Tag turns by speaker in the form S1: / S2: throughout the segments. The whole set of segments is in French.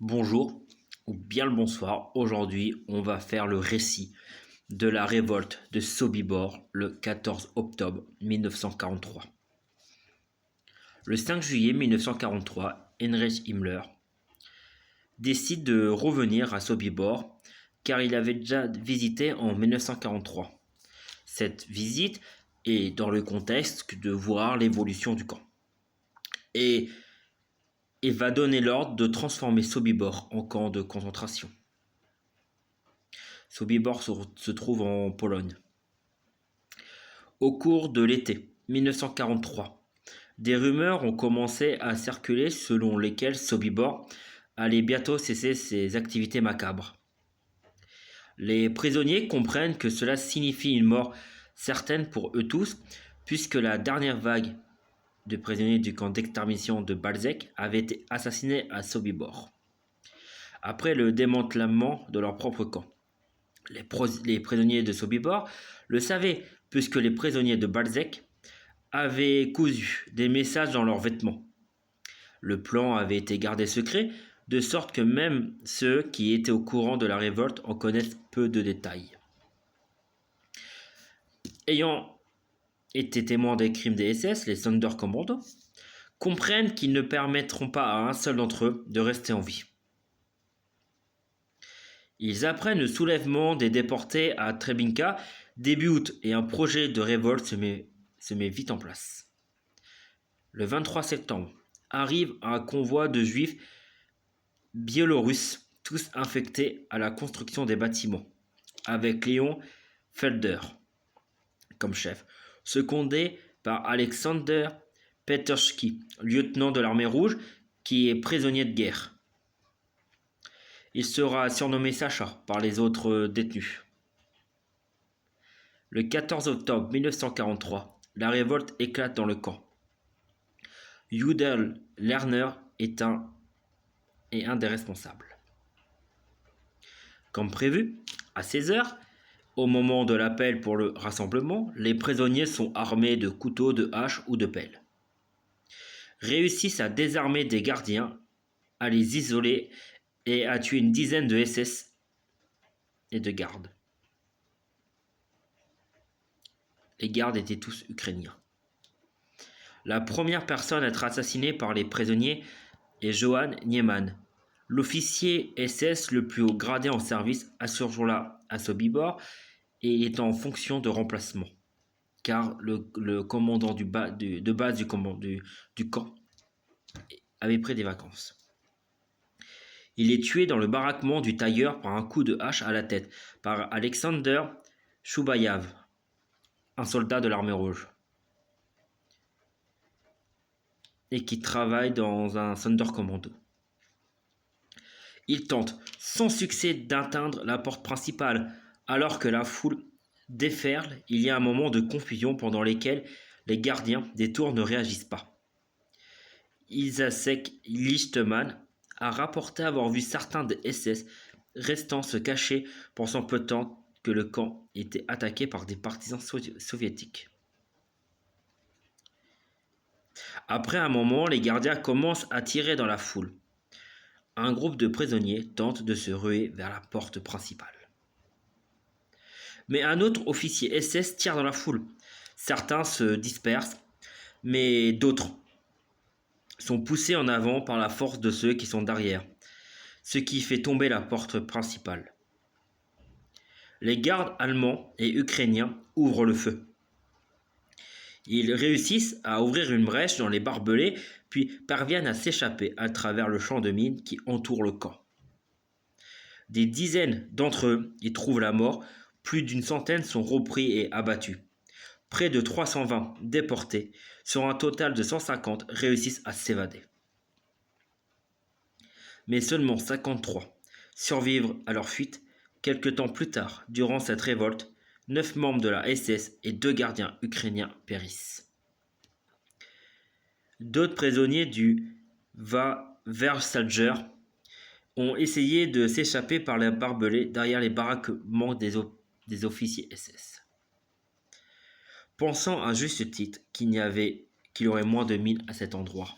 S1: Bonjour ou bien le bonsoir. Aujourd'hui, on va faire le récit de la révolte de Sobibor le 14 octobre 1943. Le 5 juillet 1943, Heinrich Himmler décide de revenir à Sobibor car il avait déjà visité en 1943. Cette visite est dans le contexte de voir l'évolution du camp. Et va donner l'ordre de transformer Sobibor en camp de concentration. Sobibor se trouve en Pologne. Au cours de l'été 1943, des rumeurs ont commencé à circuler selon lesquelles Sobibor allait bientôt cesser ses activités macabres. Les prisonniers comprennent que cela signifie une mort certaine pour eux tous, puisque la dernière vague de prisonniers du camp d'extermination de Balzec avait été assassinés à Sobibor, après le démantèlement de leur propre camp. Les prisonniers de Sobibor le savaient, puisque les prisonniers de Balzec avaient cousu des messages dans leurs vêtements. Le plan avait été gardé secret, de sorte que même ceux qui étaient au courant de la révolte en connaissent peu de détails. Ayant été témoins des crimes des SS, les Sonderkommando comprennent qu'ils ne permettront pas à un seul d'entre eux de rester en vie. Ils apprennent le soulèvement des déportés à Treblinka début août et un projet de révolte se met vite en place. Le 23 septembre arrive un convoi de juifs biélorusses, tous infectés à la construction des bâtiments, avec Léon Felder comme chef, secondé par Alexander Petersky, lieutenant de l'armée rouge, qui est prisonnier de guerre. Il sera surnommé Sacha par les autres détenus. Le 14 octobre 1943, la révolte éclate dans le camp. Judel Lerner est un des responsables. Comme prévu, à 16h, au moment de l'appel pour le rassemblement, les prisonniers sont armés de couteaux, de haches ou de pelles. Réussissent à désarmer des gardiens, à les isoler et à tuer une dizaine de SS et de gardes. Les gardes étaient tous ukrainiens. La première personne à être assassinée par les prisonniers est Johann Niemann, l'officier SS le plus haut gradé en service à ce jour-là à Sobibor, et il est en fonction de remplacement, car le commandant de base du camp avait pris des vacances. Il est tué dans le baraquement du tailleur par un coup de hache à la tête par Alexander Choubayav, un soldat de l'armée rouge, et qui travaille dans un Sonderkommando. Il tente sans succès d'atteindre la porte principale, alors que la foule déferle. Il y a un moment de confusion pendant lequel les gardiens des tours ne réagissent pas. Isacek Lichtmann a rapporté avoir vu certains des SS restant se cacher, pensant peut-être que le camp était attaqué par des partisans soviétiques. Après un moment, les gardiens commencent à tirer dans la foule. Un groupe de prisonniers tente de se ruer vers la porte principale. Mais un autre officier SS tire dans la foule. Certains se dispersent, mais d'autres sont poussés en avant par la force de ceux qui sont derrière, ce qui fait tomber la porte principale. Les gardes allemands et ukrainiens ouvrent le feu. Ils réussissent à ouvrir une brèche dans les barbelés, puis parviennent à s'échapper à travers le champ de mines qui entoure le camp. Des dizaines d'entre eux y trouvent la mort, plus d'une centaine sont repris et abattus. Près de 320 déportés, sur un total de 150, réussissent à s'évader. Mais seulement 53 survivent à leur fuite. Quelque temps plus tard, durant cette révolte, 9 membres de la SS et 2 gardiens ukrainiens périssent. D'autres prisonniers du Versailles ont essayé de s'échapper par les barbelés derrière les baraquements des officiers SS, pensant à juste titre qu'il y aurait moins de mines à cet endroit.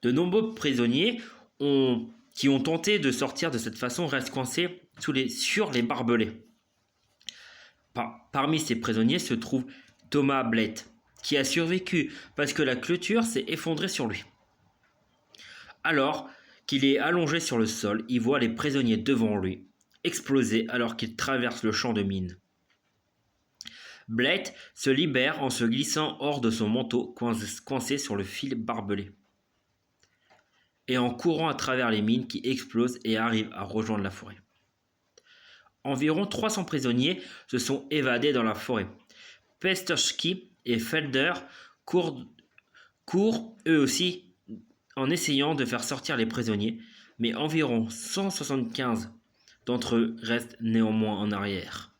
S1: De nombreux prisonniers qui ont tenté de sortir de cette façon restent coincés sur les barbelés. Parmi ces prisonniers se trouve Thomas Blake, qui a survécu parce que la clôture s'est effondrée sur lui. Alors qu'il est allongé sur le sol, il voit les prisonniers devant lui exploser alors qu'il traverse le champ de mines. Blake se libère en se glissant hors de son manteau coincé sur le fil barbelé et en courant à travers les mines qui explosent et arrivent à rejoindre la forêt. Environ 300 prisonniers se sont évadés dans la forêt. Pesterski et Felder courent eux aussi en essayant de faire sortir les prisonniers, mais environ 175 d'entre eux restent néanmoins en arrière.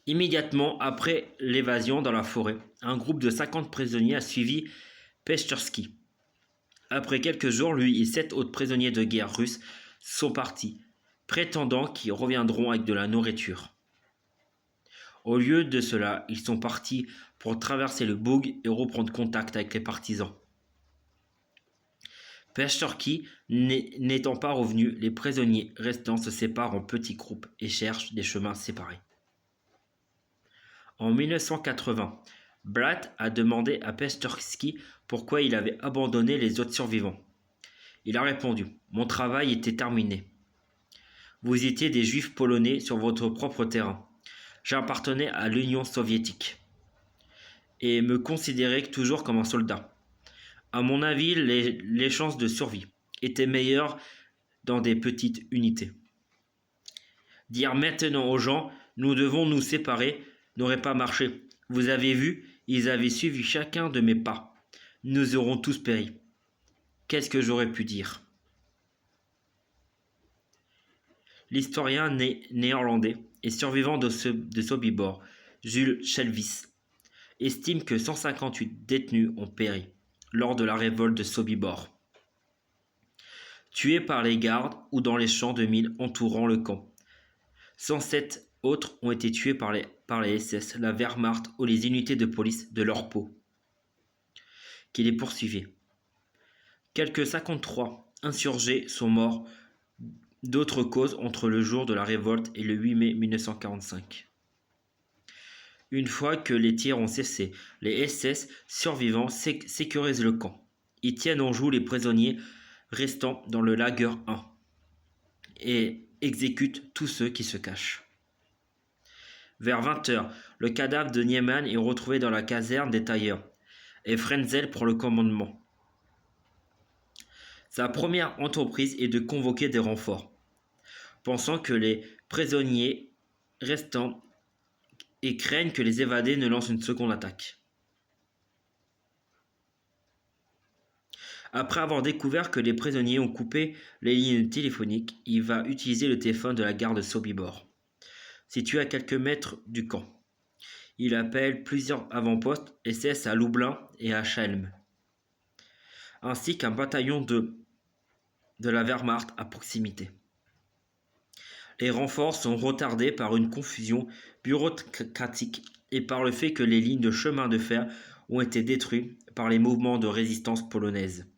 S1: Immédiatement après l'évasion dans la forêt, un groupe de 50 prisonniers a suivi Pesterski. Après quelques jours, lui et 7 autres prisonniers de guerre russes sont partis, prétendant qu'ils reviendront avec de la nourriture. Au lieu de cela, ils sont partis pour traverser le Boug et reprendre contact avec les partisans. Pesterski n'étant pas revenu, les prisonniers restants se séparent en petits groupes et cherchent des chemins séparés. En 1980, Blatt a demandé à Pesterski pourquoi il avait abandonné les autres survivants. Il a répondu « Mon travail était terminé. Vous étiez des juifs polonais sur votre propre terrain. J'appartenais à l'Union soviétique et me considérais toujours comme un soldat. À mon avis, les chances de survie étaient meilleures dans des petites unités. Dire maintenant aux gens « Nous devons nous séparer » n'aurait pas marché. Vous avez vu, ils avaient suivi chacun de mes pas. Nous aurons tous péri. Qu'est-ce que j'aurais pu dire ? L'historien néerlandais et survivant de Sobibor, Jules Chelvis, estime que 158 détenus ont péri lors de la révolte de Sobibor, tués par les gardes ou dans les champs de mines entourant le camp. 107 autres ont été tués par les SS, la Wehrmacht ou les unités de police de leur peau, qui les poursuivaient. Quelques 53 insurgés sont morts d'autres causes entre le jour de la révolte et le 8 mai 1945. Une fois que les tirs ont cessé, les SS survivants sécurisent le camp. Ils tiennent en joue les prisonniers restants dans le lager 1 et exécutent tous ceux qui se cachent. Vers 20h, le cadavre de Niemann est retrouvé dans la caserne des tailleurs et Frenzel prend le commandement. Sa première entreprise est de convoquer des renforts, pensant que les prisonniers restants et craignent que les évadés ne lancent une seconde attaque. Après avoir découvert que les prisonniers ont coupé les lignes téléphoniques, il va utiliser le téléphone de la gare de Sobibor, situé à quelques mètres du camp. Il appelle plusieurs avant-postes SS à Lublin et à Chelm, ainsi qu'un bataillon de la Wehrmacht à proximité. Les renforts sont retardés par une confusion bureaucratique et par le fait que les lignes de chemin de fer ont été détruites par les mouvements de résistance polonaises.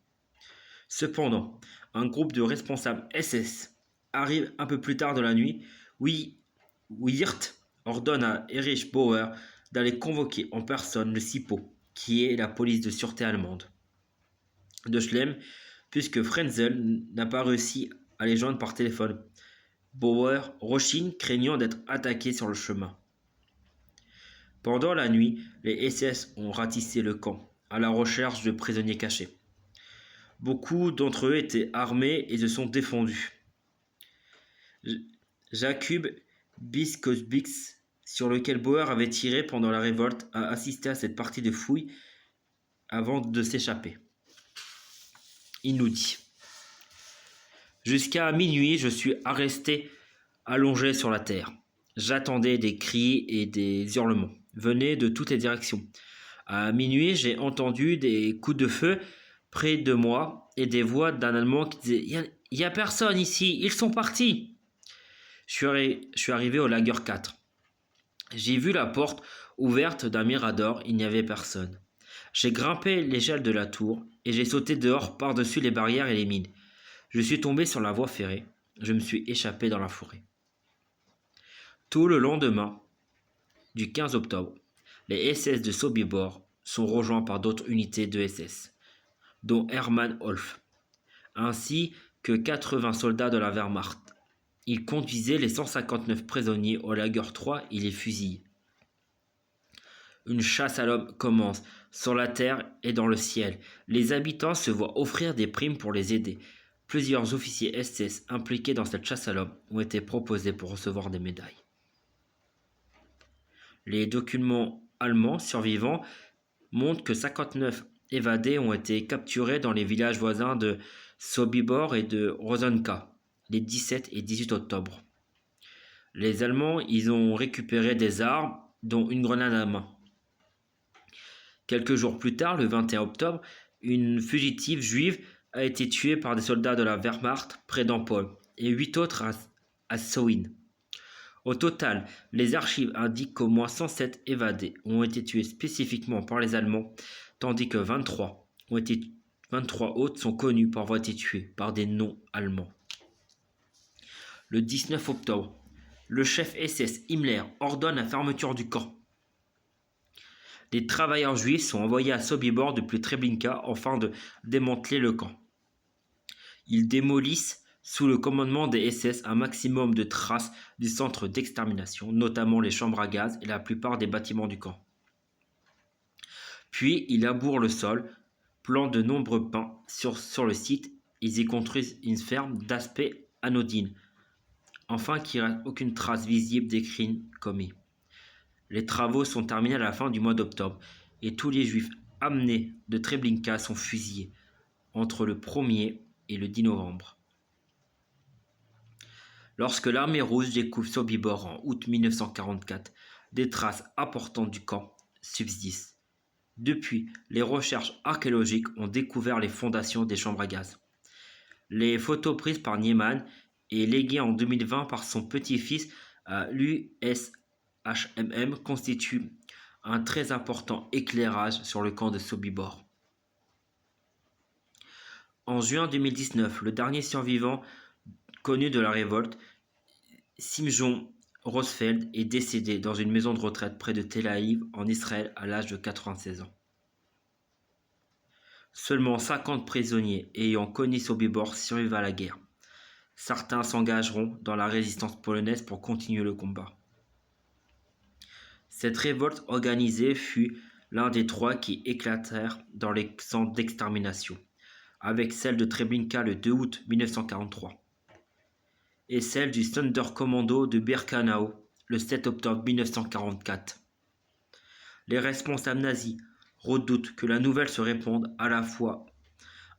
S1: Cependant, un groupe de responsables SS arrive un peu plus tard dans la nuit. Wirth ordonne à Erich Bauer d'aller convoquer en personne le SIPO, qui est la police de sûreté allemande de Chelm, puisque Frenzel n'a pas réussi à les joindre par téléphone. Bauer rechigne, craignant d'être attaqué sur le chemin. Pendant la nuit, les SS ont ratissé le camp, à la recherche de prisonniers cachés. Beaucoup d'entre eux étaient armés et se sont défendus. Jakub Biskobix, sur lequel Bauer avait tiré pendant la révolte, a assisté à cette partie de fouille avant de s'échapper. Il nous dit « Jusqu'à minuit, je suis resté allongé sur la terre. J'attendais des cris et des hurlements. Venaient de toutes les directions. À minuit, j'ai entendu des coups de feu près de moi et des voix d'un Allemand qui disait « Il n'y a personne ici, ils sont partis !» Je suis arrivé au lager 4. J'ai vu la porte ouverte d'un mirador, il n'y avait personne. J'ai grimpé l'échelle de la tour et j'ai sauté dehors par-dessus les barrières et les mines. Je suis tombé sur la voie ferrée. Je me suis échappé dans la forêt. Tout le lendemain du 15 octobre, les SS de Sobibor sont rejoints par d'autres unités de SS, dont Hermann Wolf, ainsi que 80 soldats de la Wehrmacht. Ils conduisaient les 159 prisonniers au Lager 3 et les fusillent. Une chasse à l'homme commence, sur la terre et dans le ciel. Les habitants se voient offrir des primes pour les aider. Plusieurs officiers SS impliqués dans cette chasse à l'homme ont été proposés pour recevoir des médailles. Les documents allemands survivants montrent que 59 évadés ont été capturés dans les villages voisins de Sobibor et de Rozenka les 17 et 18 octobre. Les Allemands ont récupéré des armes, dont une grenade à main. Quelques jours plus tard, le 21 octobre, une fugitive juive a été tuée par des soldats de la Wehrmacht près d'Ampol et 8 autres à Sowin. Au total, les archives indiquent qu'au moins 107 évadés ont été tués spécifiquement par les Allemands, tandis que 23 autres sont connus pour avoir été tués par des non-allemands. Le 19 octobre, le chef SS Himmler ordonne la fermeture du camp. Les travailleurs juifs sont envoyés à Sobibor depuis Treblinka afin de démanteler le camp. Ils démolissent sous le commandement des SS un maximum de traces du centre d'extermination, notamment les chambres à gaz et la plupart des bâtiments du camp. Puis ils labourent le sol, plantent de nombreux pins sur le site. Ils y construisent une ferme d'aspect anodine, afin qu'il n'y ait aucune trace visible des crimes commis. Les travaux sont terminés à la fin du mois d'octobre et tous les juifs amenés de Treblinka sont fusillés entre le 1er et le 10 novembre. Lorsque l'armée rouge découvre Sobibor en août 1944, des traces importantes du camp subsistent. Depuis, les recherches archéologiques ont découvert les fondations des chambres à gaz. Les photos prises par Niemann et léguées en 2020 par son petit-fils à l'USHMM constituent un très important éclairage sur le camp de Sobibor. En juin 2019, le dernier survivant connu de la révolte, Simjon Rosfeld, est décédé dans une maison de retraite près de Tel Aviv en Israël à l'âge de 96 ans. Seulement 50 prisonniers ayant connu Sobibor survivent à la guerre. Certains s'engageront dans la résistance polonaise pour continuer le combat. Cette révolte organisée fut l'un des 3 qui éclatèrent dans les centres d'extermination, avec celle de Treblinka le 2 août 1943 et celle du Sonderkommando de Birkenau le 7 octobre 1944. Les responsables nazis redoutent que la nouvelle se répande, à la fois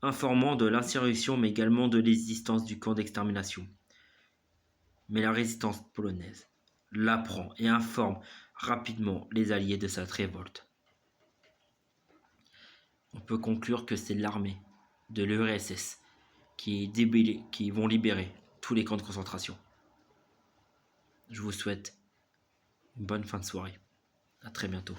S1: informant de l'insurrection mais également de l'existence du camp d'extermination. Mais la résistance polonaise l'apprend et informe rapidement les alliés de cette révolte. On peut conclure que c'est l'armée de l'URSS qui vont libérer tous les camps de concentration. Je vous souhaite une bonne fin de soirée. À très bientôt.